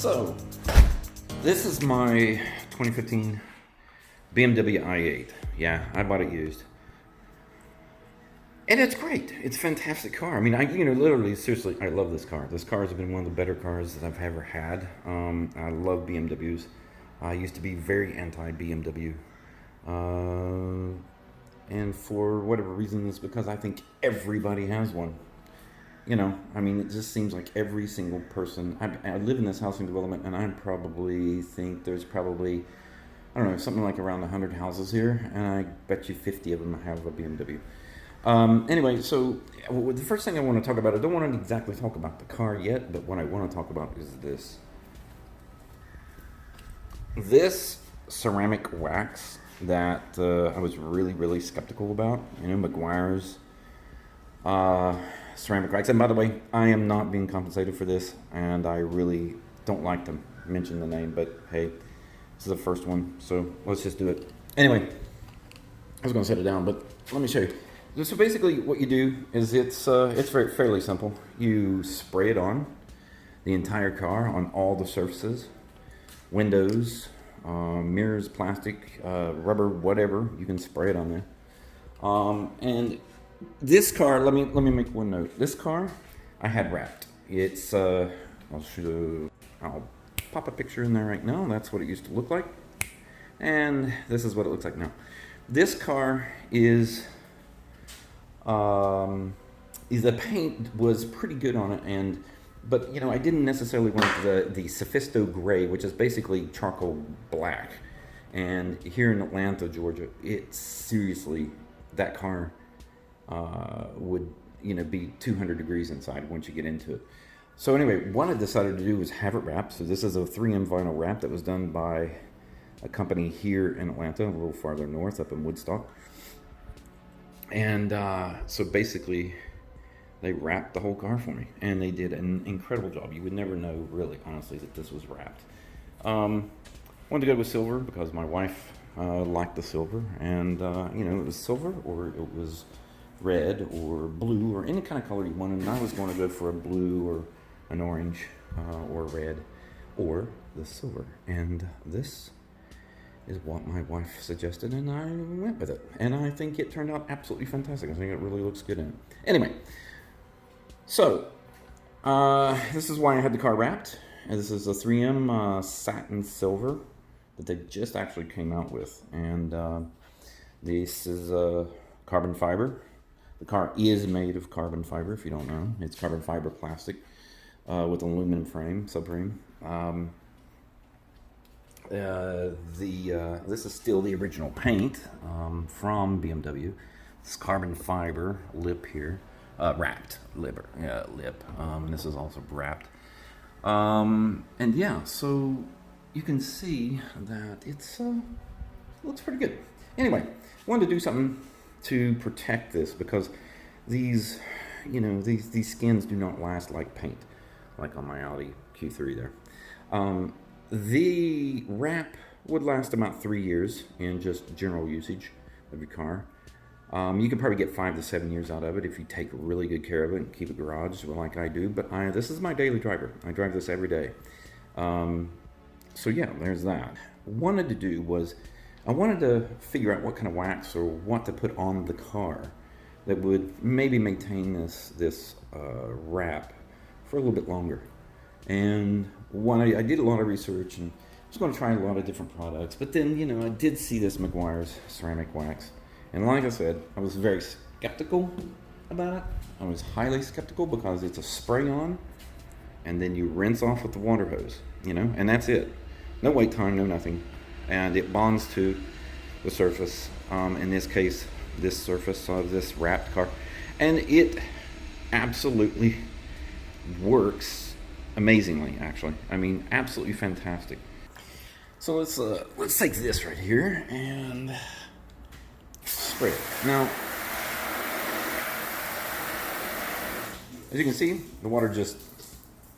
So, this is my 2015 BMW i8. Yeah, I bought it used. And it's great. It's a fantastic car. I mean, literally, seriously, I love this car. This car has been one of the better cars that I've ever had. I love BMWs. I used to be very anti-BMW. And for whatever reason, it's because I think everybody has one. You know, I mean, it just seems like every single person. I live in this housing development, and I probably think there's probably, I don't know, something like around 100 houses here, and I bet you 50 of them have a BMW. Anyway, so the first thing I want to talk about, I don't want to exactly talk about the car yet, but what I want to talk about is this. This ceramic wax that I was really skeptical about, you know, Meguiars ceramic wax. And by the way, I am not being compensated for this, and I really don't like to mention the name, but hey, this is the first one, so let's just do it. Anyway, I was going to set it down, but let me show you. So basically what you do is it's fairly simple. You spray it on the entire car, on all the surfaces, windows, mirrors, plastic, rubber, whatever, you can spray it on there. And this car, let me make one note. This car I had wrapped. It's I'll pop a picture in there right now. That's what it used to look like, and this is what it looks like now. This car is the paint was pretty good on it, but you know, I didn't necessarily want the Sophisto gray, which is basically charcoal black. And here in Atlanta, Georgia, it's seriously, that car would, you know, be 200 degrees inside once you get into it. So anyway, what I decided to do was have it wrapped. So this is a 3M vinyl wrap that was done by a company here in Atlanta, a little farther north, up in Woodstock. And so basically, they wrapped the whole car for me, and they did an incredible job. You would never know, really, honestly, that this was wrapped. Wanted to go with silver because my wife liked the silver, and you know, it was silver or it was red or blue or any kind of color you wanted. And I was going to go for a blue or an orange or red or the silver, and this is what my wife suggested, and I went with it. And I think it turned out absolutely fantastic. I think it really looks good in it. Anyway, so this is why I had the car wrapped. And this is a 3M satin silver that they just actually came out with. And this is carbon fiber. The car is made of carbon fiber, if you don't know. It's carbon fiber plastic with an aluminum frame, subframe. This is still the original paint from BMW. This carbon fiber lip here, wrapped lip. And this is also wrapped. And yeah, so you can see that it's looks pretty good. Anyway, I wanted to do something to protect this because these, you know, these skins do not last like paint, like on my Audi Q3 there. The wrap would last about 3 years in just general usage of your car. You can probably get 5 to 7 years out of it if you take really good care of it and keep it garaged like I do. But this is my daily driver. I drive this every day. So yeah, there's that. Wanted to do was, I wanted to figure out what kind of wax or what to put on the car that would maybe maintain this wrap for a little bit longer. And I did a lot of research and I was going to try a lot of different products, but then, you know, I did see this Meguiars ceramic wax, and like I said, I was very skeptical about it. I was highly skeptical because it's a spray on, and then you rinse off with the water hose, you know, and that's it. No wait time, no nothing, and it bonds to the surface. In this case, this surface of this wrapped car, and it absolutely works amazingly, actually. I mean, absolutely fantastic. So let's take this right here and spray it. Now, as you can see, the water just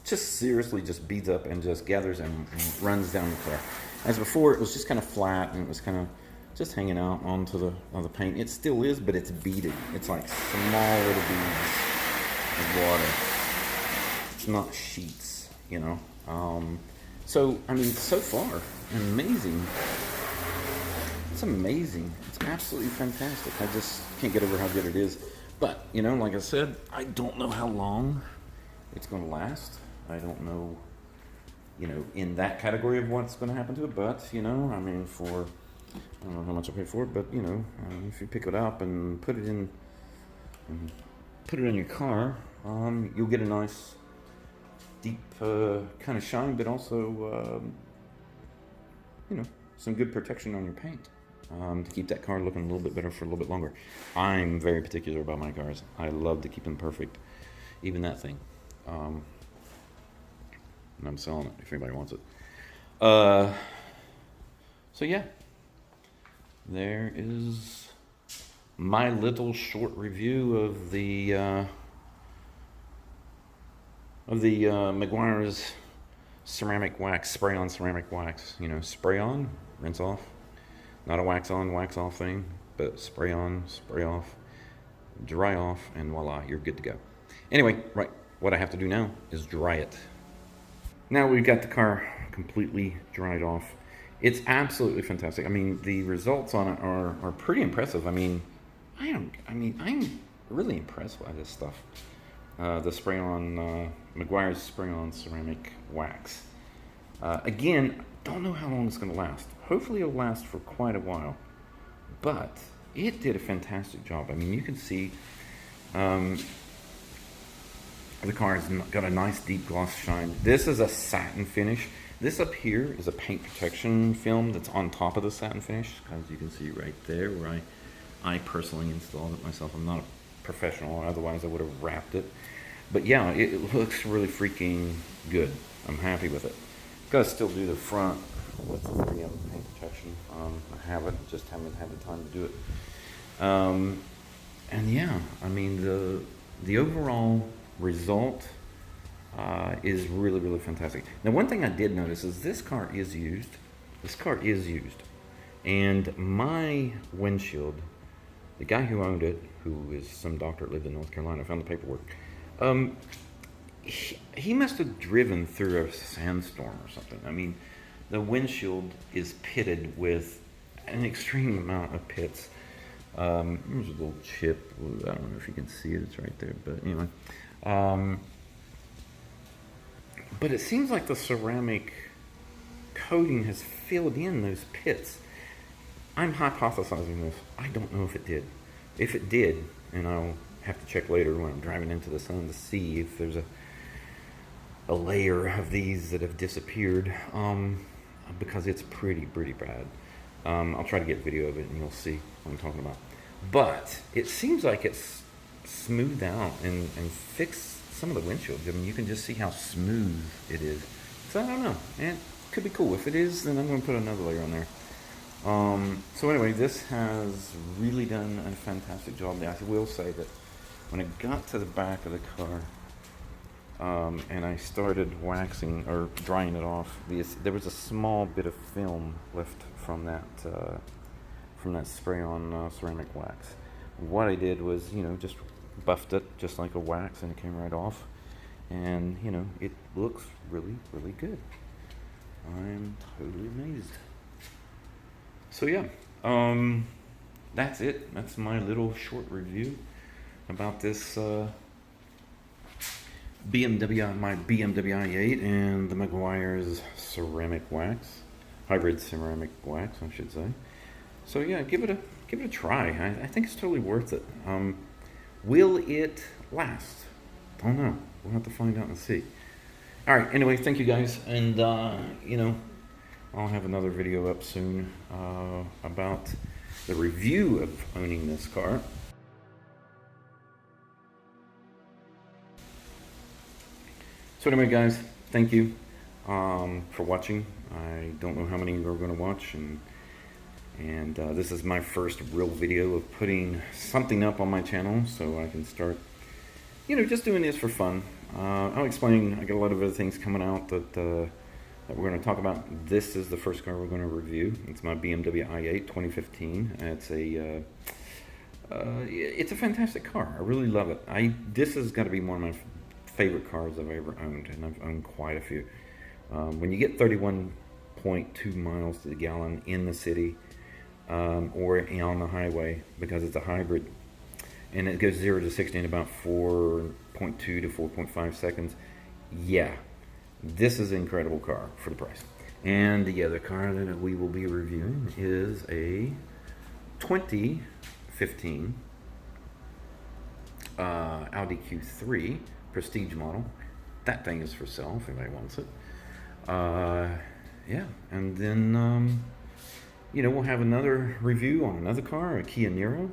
seriously just beads up and just gathers and runs down the car. As before, it was just kind of flat and it was kind of just hanging out onto the paint. It still is, but it's beaded. It's like small little beads of water. It's not sheets, you know. So, I mean, so far, amazing. It's amazing. It's absolutely fantastic. I just can't get over how good it is. But, you know, like I said, I don't know how long it's going to last. I don't know, you know, in that category of what's going to happen to it. But, you know, I mean, I don't know how much I paid for it, but, you know, if you pick it up and put it in your car, you'll get a nice, deep kind of shine, but also, you know, some good protection on your paint. To keep that car looking a little bit better for a little bit longer. I'm very particular about my cars. I love to keep them perfect, even that thing. And I'm selling it if anybody wants it. So yeah, there is my little short review of the Meguiars ceramic wax, spray-on ceramic wax. You know, spray on, rinse off. Not a wax on, wax off thing, but spray on, spray off, dry off, and voila, you're good to go. Anyway, right, what I have to do now is dry it. Now we've got the car completely dried off. It's absolutely fantastic. I mean, the results on it are pretty impressive. I mean, I'm really impressed by this stuff. The spray-on, Meguiar's spray-on ceramic wax. Again, don't know how long it's going to last. Hopefully it'll last for quite a while. But it did a fantastic job. I mean, you can see the car has got a nice deep gloss shine. This is a satin finish. This up here is a paint protection film that's on top of the satin finish. As you can see right there where I personally installed it myself. I'm not a professional, otherwise I would have wrapped it. But yeah, it looks really freaking good. I'm happy with it. Gotta still do the front with the 3M paint protection. I haven't had the time to do it. And yeah, I mean the overall result is really, really fantastic. Now, one thing I did notice is this car is used. And my windshield, the guy who owned it, who is some doctor that lived in North Carolina, found the paperwork. He must have driven through a sandstorm or something. I mean, the windshield is pitted with an extreme amount of pits. There's a little chip. I don't know if you can see it. It's right there. But anyway. But it seems like the ceramic coating has filled in those pits. I'm hypothesizing this. I don't know if it did. If it did, and I'll have to check later when I'm driving into the sun to see if there's a layer of these that have disappeared, because it's pretty bad. I'll try to get video of it and you'll see what I'm talking about. But it seems like it's smoothed out and fixed some of the windshield. I mean, you can just see how smooth it is. So I don't know, and it could be cool. If it is, then I'm going to put another layer on there. So anyway, this has really done a fantastic job. I will say that when I got to the back of the car, and I started waxing or drying it off, there was a small bit of film left from that spray-on ceramic wax. What I did was, you know, just buffed it just like a wax, and it came right off. And you know, it looks really good. I'm totally amazed. So yeah, that's it. That's my little short review about this BMW, my BMW i8 and the Meguiars ceramic wax, hybrid ceramic wax, I should say. So yeah, give it a try. I think it's totally worth it. Will it last? Don't know. We'll have to find out and see. All right. Anyway, thank you guys, and you know, I'll have another video up soon about the review of owning this car. So anyway, guys, thank you for watching. I don't know how many you're going to watch, and this is my first real video of putting something up on my channel, so I can start, you know, just doing this for fun. I'll explain. I got a lot of other things coming out that we're going to talk about. This is the first car we're going to review. It's my BMW i8 2015. It's a fantastic car. I really love it. This has got to be one of my favorite cars I've ever owned, and I've owned quite a few. When you get 31.2 miles to the gallon in the city, or on the highway, because it's a hybrid, and it goes 0 to 60 in about 4.2 to 4.5 seconds. Yeah, this is an incredible car for the price. And the other car that we will be reviewing is a 2015 Audi Q3 Prestige model. That thing is for sale if anybody wants it. Yeah, and then you know, we'll have another review on another car, a Kia Niro.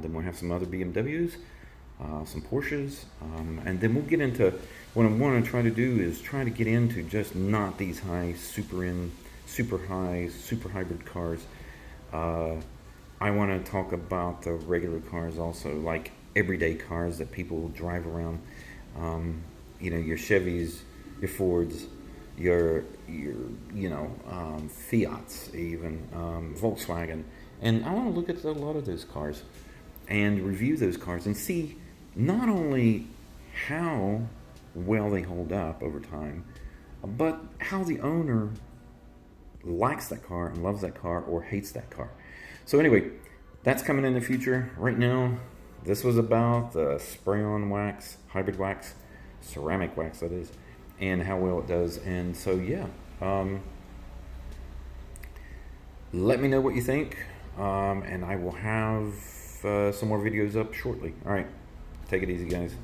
Then we'll have some other BMWs, some Porsches, and then we'll get into what I want to try to do is try to get into just not these high, super hybrid cars. I want to talk about the regular cars also, like everyday cars that people drive around. You know, your Chevys, your Fords, your Fiats, even Volkswagen, and I want to look at a lot of those cars and review those cars and see not only how well they hold up over time, but how the owner likes that car and loves that car or hates that car. So anyway, that's coming in the future. Right now, this was about the spray-on wax, hybrid wax, ceramic wax that is, and how well it does. And so yeah, let me know what you think, and I will have some more videos up shortly. All right, take it easy, guys.